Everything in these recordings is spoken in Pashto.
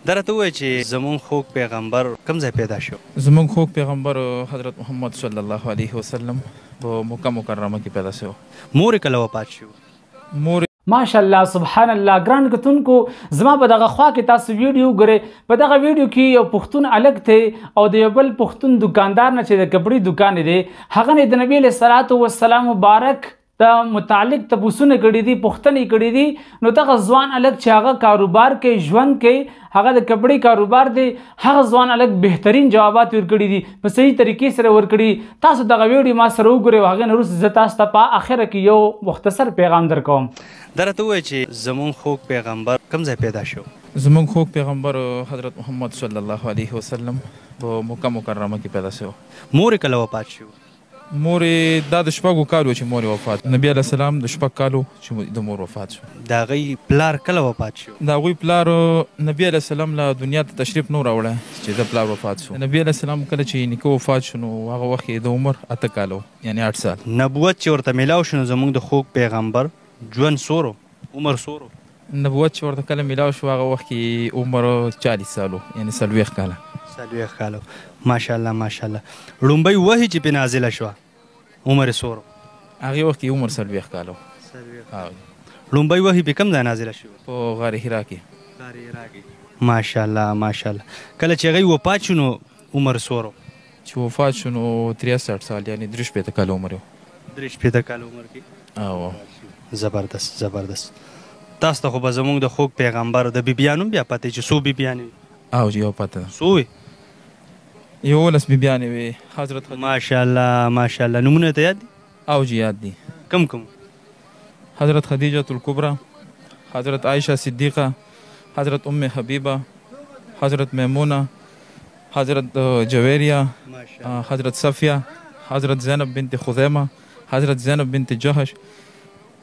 دا راته ووایه چې زمونږ خوږ پیغمبر کوم ځای پیدا شو؟ زمونږ خوږ پیغمبر حضرت محمد صلی الله علیه وسلم په مکه مکرمه کې پیدا شو. مور یې کله وفات شو؟ مور ماشاءالله سبحان الله. ګران کتونکو زما په دغه خوا کې تاسو ویډیو ګورئ. په دغه ویډیو کې یو پښتون الګ دی او د یو بل پښتون دکاندار نه چې د کپړې دکان دی هغه نه د نبی علیه الصلاۃ والسلام مبارک د متعلق تپوسونه کړي دي، پوښتنې کړي دي. نو دغه ځوان الګ چې هغه کاروبار کوي، ژوند کوي، هغه د کپړې کاروبار دی، هغه ځوان الګ بهترین جوابات ورکړي دي، په صحیح طریقې سره ورکړي. تاسو دغه ویډیو ما سره وګورئ، هغه نه وروسته زه تاسو ته په اخره کې یو مختصر پیغام درکوم. دا راته ووایه چې زمونږ خوږ پیغمبر کوم ځای پیدا شو؟ زمونږ خوږ پیغمبر حضرت محمد صلی الله علیه وسلم په مکه مکرمه کې پیدا شو. مور یې کله وفات شو؟ مور دا د شپږو کالو چې مور وفات، نبی علیه السلام د شپږ کالو چې د مور وفات شو. د هغې پلار کله وفات شو؟ د هغوی پلار نبی علیه السلام له دنیا ته تشریف نو راوړی چې د پلار وفات شو. نبی علیه السلام کله چې نیکه وفات شو نو هغه وخت یې د عمر 8 کالو یعنی 8 سال. نبوت چې ورته میلاو شو نو زمونږ د خوږ پیغمبر ژوند سورو عمر سورو؟ نبوت چې ورته کله میلاو شو هغه وخت کې عمر 40 سالو یعنی 40 کاله. 40 کالو. ماشاءالله ماشاءالله. لومبۍ وحی چې پې نازله شوه عمر سورو؟ هغې وخت کې عمر 40 کالو. لومبۍ وحی پې کوم ځای نازله شوه؟ په غار حرا کې. غار حرا کې. ماشاءالله ماشاءالله. کله چې هغوی وفات شو نو عمر سورو؟ چې وفات شو نو 63 سال یعنی 43 کاله عمر و. 43 کاله عمر کې. او زبردست زبردست. تاسو ته خو به زمونږ د خوږ پیغمبر د بیبیانو هم بیا پته چې څو بیبیانې وي؟ او یو پته ده. څو وي؟ 11 بیبیانې وي. حضرت ماشاءالله ماشاءالله. نومونه ته یاد دي؟ او جی یاد دي. کم کم؟ حضرت خدیجة الکبرى، حضرت عائشة صدیقه، حضرت ام حبیبه، حضرت میمونه، حضرت جویریه، حضرت صفیه، حضرت زینب بنت خزیمه، حضرت زینب بنت جهش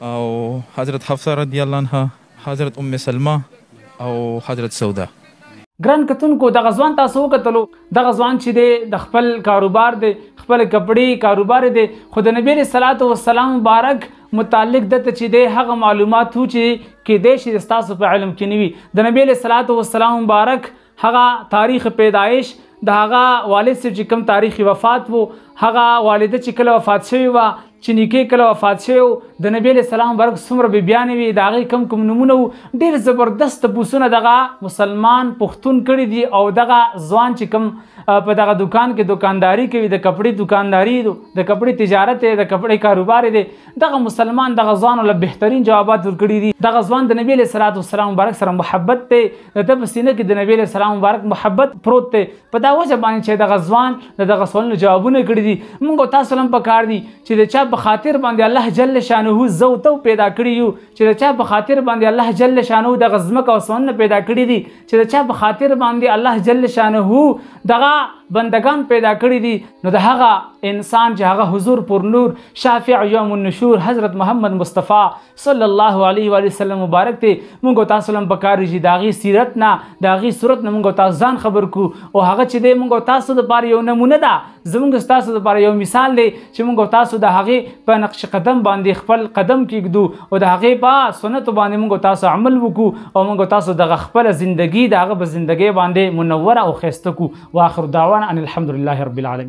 او حضرت حفصه رضی الله عنها، حضرت ام سلمه او حضرت سوده. ګران کتونکو دغه ځوان تاسو وکتلو، دغه ځوان چې دی د خپل کاروبار دی، خپل کپړې کاروبار دی، خو د نبی علیه الصلاۃ والسلام مبارک متعلق دته چې دی هغه معلومات وو چې کیدای شي ستاسو په علم کې نه وي. د نبی علیه الصلاۃ والسلام مبارک هغه تاریخ پیدایش، د هغه والد صاحب چې کوم تاریخ وفات وو، هغه والده چې کله وفات شوی وه، چې نیکه کله وفات شوی و، د نبی علیه السلام مبارک څومره بیبیانې وي، د هغې کوم نومونه وو. ډېر زبردست تپوسونه دغه مسلمان پښتون کړي دي. او دغه ځوان چې کوم په دغه دکان کې دکانداري کوي، د کپړې دکانداري، د کپړې تجارت دی، د کپړې کاروبار دی، دغه مسلمان دغه ځوان له بهترین جوابات ورکړي دي. دغه ځوان د نبی علیه الصلاۃ والسلام مبارک سره محبت دی، د ده په سینه کې د نبی علیه السلام مبارک محبت پروت دی. په دا وجه باندې چې دغه ځوان د دغه سوالونو جوابونه کړي دي. موږ تاسو هم پکار دي چې د چا په خاطر باندې الله جل شانه زو تو پیدا کړي یو، چې د چا په خاطر باندې الله جل شانه دغه ځمکه او اسمانونه پیدا کړي دي، چې د چا په خاطر باندې الله جل شانه دغه بندگان پیدا کړي دي. نو د هغه انسان چې هغه حضور پر نور شافع یوم النشور حضرت محمد مصطفی صلی الله علیه و وسلم مبارک ته موږ تاسو لم پکار دي د هغې سیرت نه، د هغې صورت نه موږ تاسو ځان خبر کو. او هغه چې دی موږ تاسو دپاره یو نمونه ده، زموږ ستاسو دپاره یو مثال دی چې موږ تاسو د هغې په نقش قدم باندې خپل قدم کېږدو او د هغې په سنتو باندې موږ تاسو عمل وکړو او موږ تاسو دغه خپله زندګي د هغه په زندګۍ باندې منوره او ښایسته کړو. واخر دعوانا ان الحمد لله رب العالمین.